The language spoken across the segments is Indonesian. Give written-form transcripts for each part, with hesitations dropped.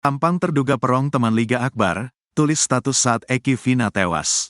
Tampang terduga perong teman Liga Akbar, tulis status saat Eki Vina tewas.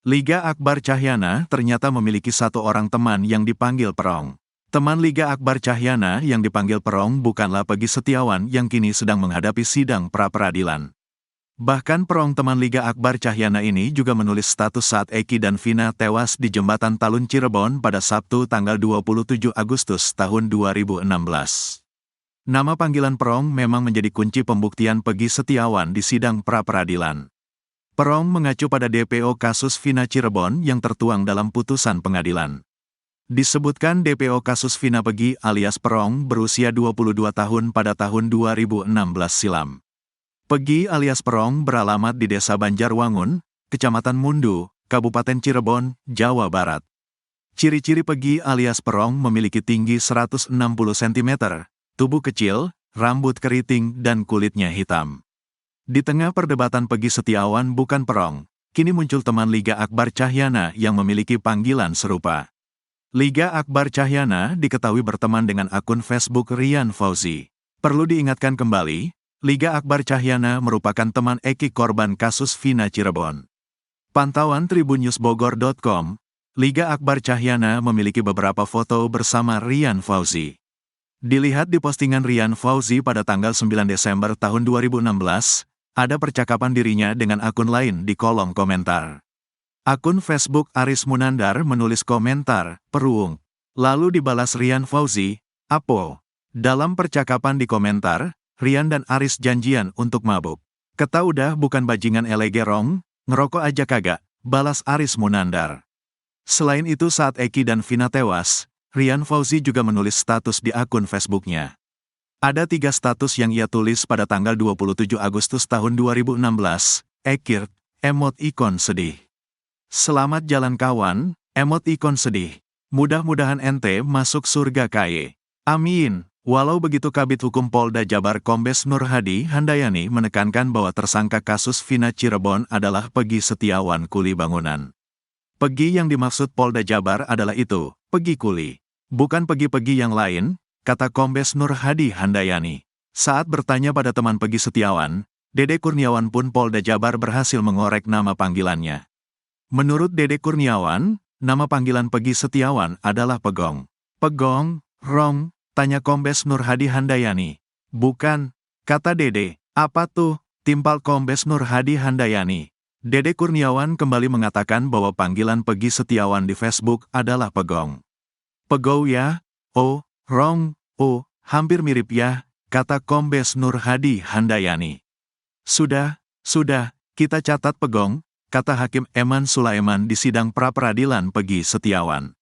Liga Akbar Cahyana ternyata memiliki satu orang teman yang dipanggil perong. Teman Liga Akbar Cahyana yang dipanggil perong bukanlah Peggy Setiawan yang kini sedang menghadapi sidang pra-peradilan. Bahkan perong teman Liga Akbar Cahyana ini juga menulis status saat Eki dan Vina tewas di Jembatan Talun Cirebon pada Sabtu tanggal 27 Agustus tahun 2016. Nama panggilan perong memang menjadi kunci pembuktian Peggy Setiawan di sidang pra-peradilan. Perong mengacu pada DPO kasus Vina Cirebon yang tertuang dalam putusan pengadilan. Disebutkan DPO kasus Vina Peggy alias Perong berusia 22 tahun pada tahun 2016 silam. Peggy alias Perong beralamat di Desa Banjarwangun, Kecamatan Mundu, Kabupaten Cirebon, Jawa Barat. Ciri-ciri Peggy alias Perong memiliki tinggi 160 cm, tubuh kecil, rambut keriting, dan kulitnya hitam. Di tengah perdebatan Peggy Setiawan bukan perong, kini muncul teman Liga Akbar Cahyana yang memiliki panggilan serupa. Liga Akbar Cahyana diketahui berteman dengan akun Facebook Rian Fauzi. Perlu diingatkan kembali, Liga Akbar Cahyana merupakan teman Eki korban kasus Vina Cirebon. Pantauan tribunnews.bogor.com, Liga Akbar Cahyana memiliki beberapa foto bersama Rian Fauzi. Dilihat di postingan Rian Fauzi pada tanggal 9 Desember tahun 2016, ada percakapan dirinya dengan akun lain di kolom komentar. Akun Facebook Aris Munandar menulis komentar, "Peruung." Lalu dibalas Rian Fauzi, "Apo?" Dalam percakapan di komentar, Rian dan Aris janjian untuk mabuk. "Kata udah bukan bajingan elegerong, ngerokok aja kagak," balas Aris Munandar. Selain itu saat Eki dan Vina tewas, Rian Fauzi juga menulis status di akun Facebooknya. Ada 3 status yang ia tulis pada tanggal 27 Agustus tahun 2016, Ekir, emot ikon sedih. "Selamat jalan kawan, emot ikon sedih. Mudah-mudahan ente masuk surga kaye. Amin." Walau begitu Kabid Hukum Polda Jabar Kombes Nur Hadi Handayani menekankan bahwa tersangka kasus Vina Cirebon adalah Peggy Setiawan kuli bangunan. Peggy yang dimaksud Polda Jabar adalah itu, Peggy kuli. Bukan Peggy-Peggy yang lain, kata Kombes Nur Hadi Handayani. Saat bertanya pada teman Peggy Setiawan, Dede Kurniawan pun Polda Jabar berhasil mengorek nama panggilannya. Menurut Dede Kurniawan, nama panggilan Peggy Setiawan adalah Pegong. "Pegong, Rong?" tanya Kombes Nur Hadi Handayani. "Bukan," kata Dede. "Apa tuh?" timpal Kombes Nur Hadi Handayani. Dede Kurniawan kembali mengatakan bahwa panggilan Peggy Setiawan di Facebook adalah Pegong. "Pegou ya? Oh, Rong, oh, hampir mirip ya," kata Kombes Nur Hadi Handayani. Sudah, kita catat Pegong," kata Hakim Eman Sulaiman di sidang pra-peradilan Peggy Setiawan.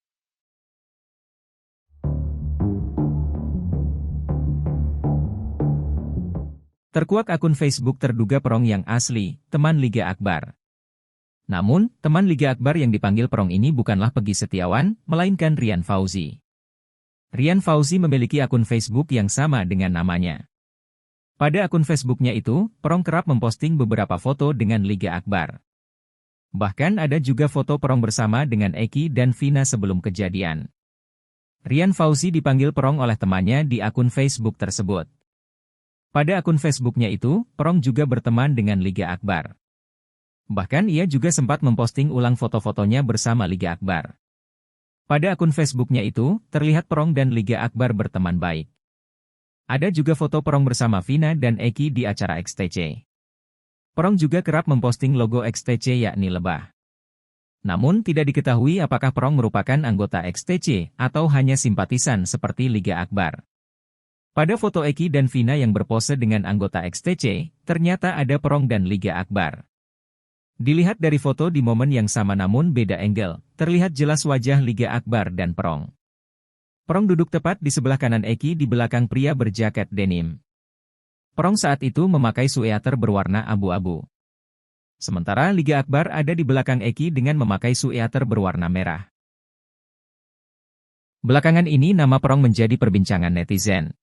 Terkuak akun Facebook terduga perong yang asli, teman Liga Akbar. Namun, teman Liga Akbar yang dipanggil perong ini bukanlah Peggy Setiawan, melainkan Rian Fauzi. Rian Fauzi memiliki akun Facebook yang sama dengan namanya. Pada akun Facebooknya itu, perong kerap memposting beberapa foto dengan Liga Akbar. Bahkan ada juga foto perong bersama dengan Eki dan Vina sebelum kejadian. Rian Fauzi dipanggil perong oleh temannya di akun Facebook tersebut. Pada akun Facebooknya itu, perong juga berteman dengan Liga Akbar. Bahkan ia juga sempat memposting ulang foto-fotonya bersama Liga Akbar. Pada akun Facebooknya itu, terlihat perong dan Liga Akbar berteman baik. Ada juga foto perong bersama Vina dan Eki di acara XTC. Perong juga kerap memposting logo XTC yakni lebah. Namun tidak diketahui apakah perong merupakan anggota XTC atau hanya simpatisan seperti Liga Akbar. Pada foto Eki dan Vina yang berpose dengan anggota XTC, ternyata ada perong dan Liga Akbar. Dilihat dari foto di momen yang sama namun beda angle, terlihat jelas wajah Liga Akbar dan perong. Perong duduk tepat di sebelah kanan Eki di belakang pria berjaket denim. Perong saat itu memakai sweater berwarna abu-abu. Sementara Liga Akbar ada di belakang Eki dengan memakai sweater berwarna merah. Belakangan ini nama perong menjadi perbincangan netizen.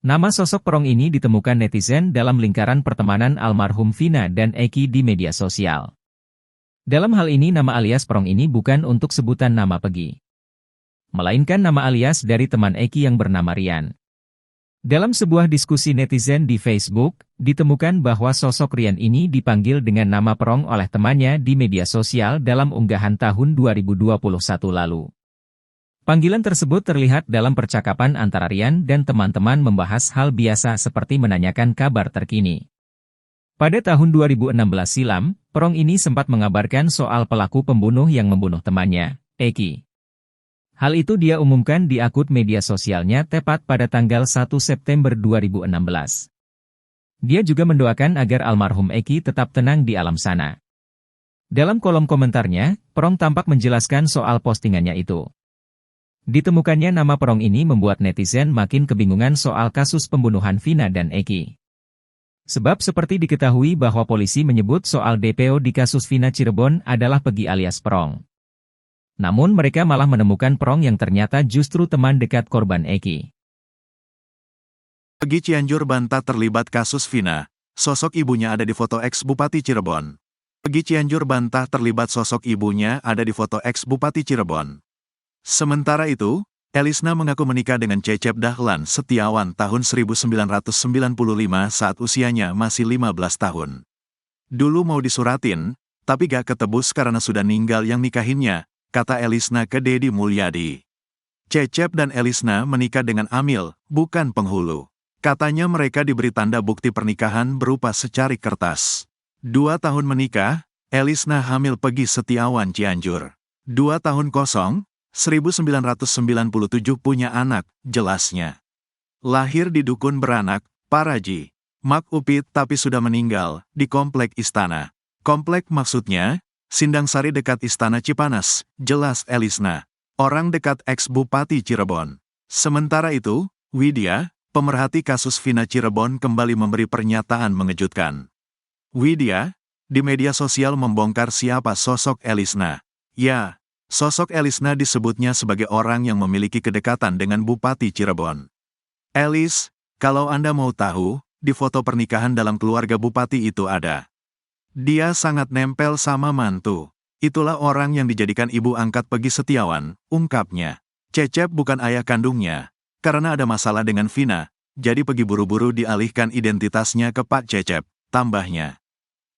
Nama sosok perong ini ditemukan netizen dalam lingkaran pertemanan almarhum Vina dan Eki di media sosial. Dalam hal ini nama alias perong ini bukan untuk sebutan nama Peggy, melainkan nama alias dari teman Eki yang bernama Rian. Dalam sebuah diskusi netizen di Facebook, ditemukan bahwa sosok Rian ini dipanggil dengan nama Perong oleh temannya di media sosial dalam unggahan tahun 2021 lalu. Panggilan tersebut terlihat dalam percakapan antara Rian dan teman-teman membahas hal biasa seperti menanyakan kabar terkini. Pada tahun 2016 silam, Perong ini sempat mengabarkan soal pelaku pembunuh yang membunuh temannya, Eki. Hal itu dia umumkan di akun media sosialnya tepat pada tanggal 1 September 2016. Dia juga mendoakan agar almarhum Eki tetap tenang di alam sana. Dalam kolom komentarnya, Perong tampak menjelaskan soal postingannya itu. Ditemukannya nama Perong ini membuat netizen makin kebingungan soal kasus pembunuhan Vina dan Eki. Sebab seperti diketahui bahwa polisi menyebut soal DPO di kasus Vina Cirebon adalah Pegi alias Perong. Namun mereka malah menemukan Perong yang ternyata justru teman dekat korban Eki. Pegi Cianjur bantah terlibat kasus Vina, sosok ibunya ada di foto ex-Bupati Cirebon. Pegi Cianjur bantah terlibat sosok ibunya ada di foto ex-Bupati Cirebon. Sementara itu, Elisna mengaku menikah dengan Cecep Dahlan Setiawan tahun 1995 saat usianya masih 15 tahun. Dulu mau disuratin, tapi gak ketebus karena sudah ninggal yang nikahinnya, kata Elisna ke Deddy Mulyadi. Cecep dan Elisna menikah dengan Amil, bukan penghulu. Katanya mereka diberi tanda bukti pernikahan berupa secari kertas. 2 tahun menikah, Elisna hamil Pegi Setiawan Cianjur. 2 tahun kosong, 1997 punya anak, jelasnya. Lahir di dukun beranak, Paraji, Mak Upit tapi sudah meninggal, di Komplek Istana. Komplek maksudnya, Sindang Sari dekat Istana Cipanas, jelas Elisna. Orang dekat ex-Bupati Cirebon. Sementara itu, Widya, pemerhati kasus Vina Cirebon kembali memberi pernyataan mengejutkan. Widya, di media sosial membongkar siapa sosok Elisna. Ya, sosok Elisna disebutnya sebagai orang yang memiliki kedekatan dengan Bupati Cirebon. Elis, kalau Anda mau tahu, di foto pernikahan dalam keluarga Bupati itu ada. Dia sangat nempel sama mantu. Itulah orang yang dijadikan ibu angkat Pegi Setiawan, ungkapnya. Cecep bukan ayah kandungnya. Karena ada masalah dengan Vina, jadi Pegi buru-buru dialihkan identitasnya ke Pak Cecep, tambahnya.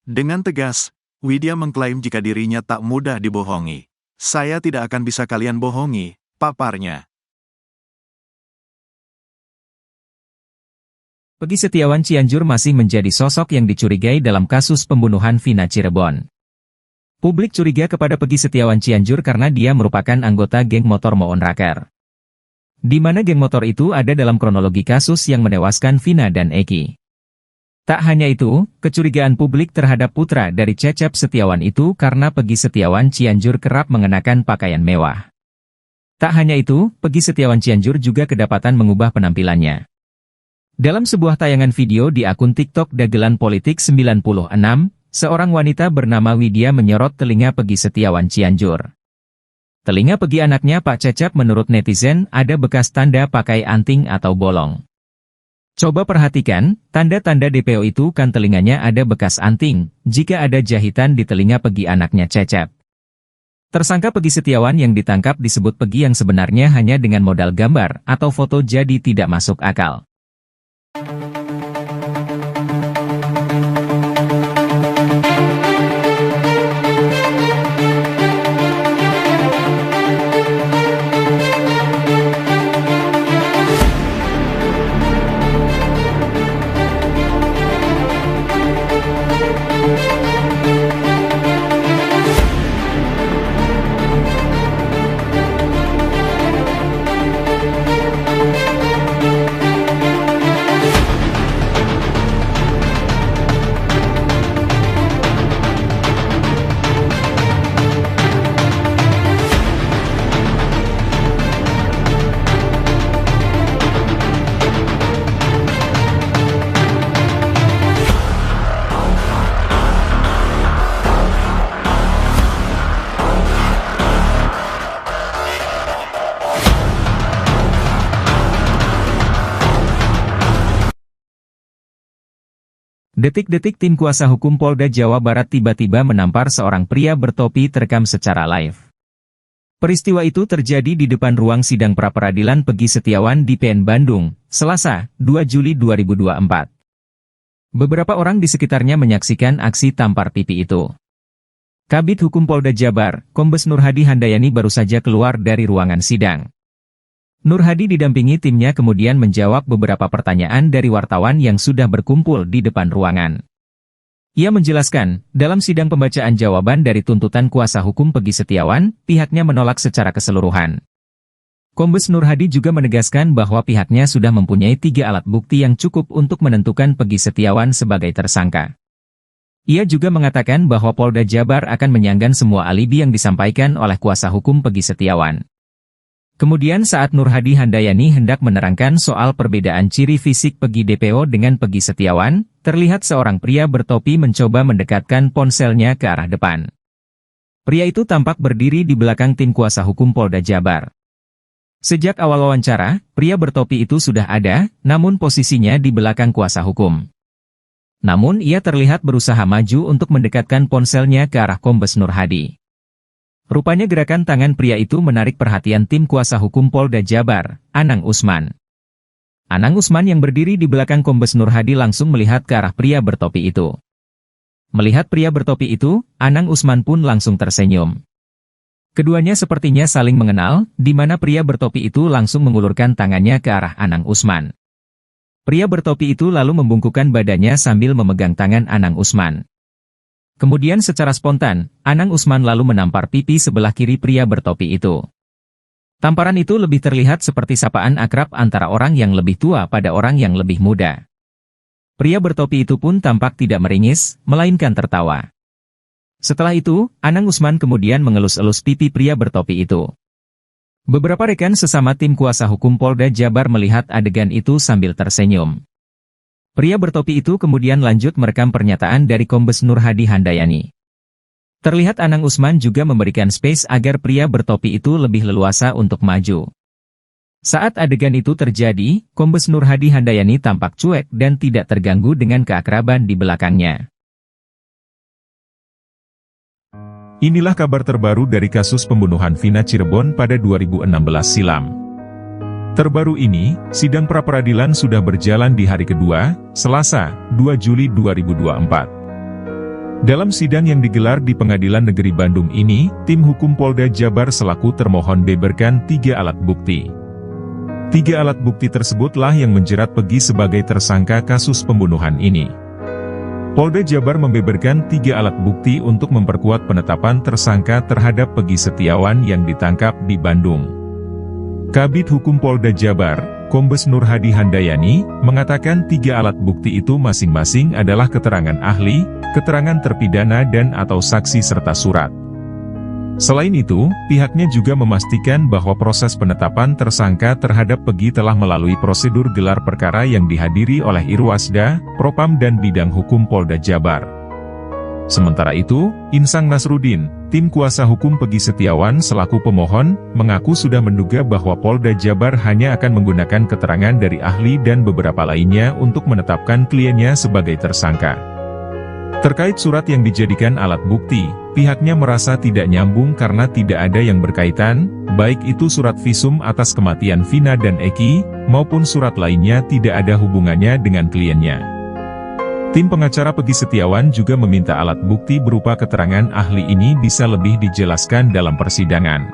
Dengan tegas, Widya mengklaim jika dirinya tak mudah dibohongi. Saya tidak akan bisa kalian bohongi, paparnya. Pegi Setiawan Cianjur masih menjadi sosok yang dicurigai dalam kasus pembunuhan Vina Cirebon. Publik curiga kepada Pegi Setiawan Cianjur karena dia merupakan anggota geng motor Moon Raker. Di mana geng motor itu ada dalam kronologi kasus yang menewaskan Vina dan Eki. Tak hanya itu, kecurigaan publik terhadap putra dari Cecep Setiawan itu karena Pegi Setiawan Cianjur kerap mengenakan pakaian mewah. Tak hanya itu, Pegi Setiawan Cianjur juga kedapatan mengubah penampilannya. Dalam sebuah tayangan video di akun TikTok Dagelan Politik 96, seorang wanita bernama Widya menyorot telinga Pegi Setiawan Cianjur. Telinga Pegi anaknya Pak Cecep menurut netizen ada bekas tanda pakai anting atau bolong. Coba perhatikan, tanda-tanda DPO itu kan telinganya ada bekas anting, jika ada jahitan di telinga Pegi anaknya Cecep. Tersangka Pegi Setiawan yang ditangkap disebut Pegi yang sebenarnya hanya dengan modal gambar atau foto jadi tidak masuk akal. Detik-detik tim kuasa hukum Polda Jawa Barat tiba-tiba menampar seorang pria bertopi terekam secara live. Peristiwa itu terjadi di depan ruang sidang pra-peradilan Peggy Setiawan di PN Bandung, Selasa, 2 Juli 2024. Beberapa orang di sekitarnya menyaksikan aksi tampar pipi itu. Kabid Hukum Polda Jabar, Kombes Nurhadi Handayani baru saja keluar dari ruangan sidang. Nurhadi didampingi timnya kemudian menjawab beberapa pertanyaan dari wartawan yang sudah berkumpul di depan ruangan. Ia menjelaskan, dalam sidang pembacaan jawaban dari tuntutan kuasa hukum Peggy Setiawan, pihaknya menolak secara keseluruhan. Kombes Nurhadi juga menegaskan bahwa pihaknya sudah mempunyai 3 alat bukti yang cukup untuk menentukan Peggy Setiawan sebagai tersangka. Ia juga mengatakan bahwa Polda Jabar akan menyanggan semua alibi yang disampaikan oleh kuasa hukum Peggy Setiawan. Kemudian saat Nurhadi Handayani hendak menerangkan soal perbedaan ciri fisik Peggy DPO dengan Peggy Setiawan, terlihat seorang pria bertopi mencoba mendekatkan ponselnya ke arah depan. Pria itu tampak berdiri di belakang tim kuasa hukum Polda Jabar. Sejak awal wawancara, pria bertopi itu sudah ada, namun posisinya di belakang kuasa hukum. Namun ia terlihat berusaha maju untuk mendekatkan ponselnya ke arah Kombes Nurhadi. Rupanya gerakan tangan pria itu menarik perhatian tim kuasa hukum Polda Jabar, Anang Usman. Anang Usman yang berdiri di belakang Kombes Nurhadi langsung melihat ke arah pria bertopi itu. Melihat pria bertopi itu, Anang Usman pun langsung tersenyum. Keduanya sepertinya saling mengenal, di mana pria bertopi itu langsung mengulurkan tangannya ke arah Anang Usman. Pria bertopi itu lalu membungkukkan badannya sambil memegang tangan Anang Usman. Kemudian secara spontan, Anang Usman lalu menampar pipi sebelah kiri pria bertopi itu. Tamparan itu lebih terlihat seperti sapaan akrab antara orang yang lebih tua pada orang yang lebih muda. Pria bertopi itu pun tampak tidak meringis, melainkan tertawa. Setelah itu, Anang Usman kemudian mengelus-elus pipi pria bertopi itu. Beberapa rekan sesama tim kuasa hukum Polda Jabar melihat adegan itu sambil tersenyum. Pria bertopi itu kemudian lanjut merekam pernyataan dari Kombes Nurhadi Handayani. Terlihat Anang Usman juga memberikan space agar pria bertopi itu lebih leluasa untuk maju. Saat adegan itu terjadi, Kombes Nurhadi Handayani tampak cuek dan tidak terganggu dengan keakraban di belakangnya. Inilah kabar terbaru dari kasus pembunuhan Vina Cirebon pada 2016 silam. Terbaru ini, sidang pra-peradilan sudah berjalan di hari kedua, Selasa, 2 Juli 2024. Dalam sidang yang digelar di Pengadilan Negeri Bandung ini, tim hukum Polda Jabar selaku termohon beberkan 3 alat bukti. 3 alat bukti tersebutlah yang menjerat Peggy sebagai tersangka kasus pembunuhan ini. Polda Jabar membeberkan 3 alat bukti untuk memperkuat penetapan tersangka terhadap Peggy Setiawan yang ditangkap di Bandung. Kabid Hukum Polda Jabar, Kombes Nurhadi Handayani, mengatakan 3 alat bukti itu masing-masing adalah keterangan ahli, keterangan terpidana dan/atau saksi serta surat. Selain itu, pihaknya juga memastikan bahwa proses penetapan tersangka terhadap Peggy telah melalui prosedur gelar perkara yang dihadiri oleh Irwasda, Propam dan Bidang Hukum Polda Jabar. Sementara itu, Insang Nasruddin, tim kuasa hukum Peggy Setiawan selaku pemohon, mengaku sudah menduga bahwa Polda Jabar hanya akan menggunakan keterangan dari ahli dan beberapa lainnya untuk menetapkan kliennya sebagai tersangka. Terkait surat yang dijadikan alat bukti, pihaknya merasa tidak nyambung karena tidak ada yang berkaitan, baik itu surat visum atas kematian Vina dan Eki, maupun surat lainnya tidak ada hubungannya dengan kliennya. Tim pengacara Peggy Setiawan juga meminta alat bukti berupa keterangan ahli ini bisa lebih dijelaskan dalam persidangan.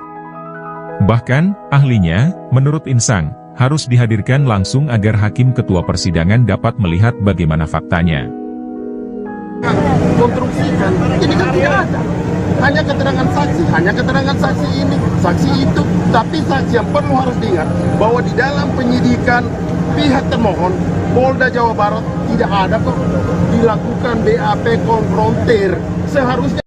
Bahkan, ahlinya, menurut Insang, harus dihadirkan langsung agar hakim ketua persidangan dapat melihat bagaimana faktanya. Konstruksikan, ini kan tidak ada. Hanya keterangan saksi ini, saksi itu. Tapi saksi yang perlu harus diingat, bahwa di dalam penyidikan pihak termohon, Polda Jawa Barat tidak ada kok dilakukan BAP konfrontir. Seharusnya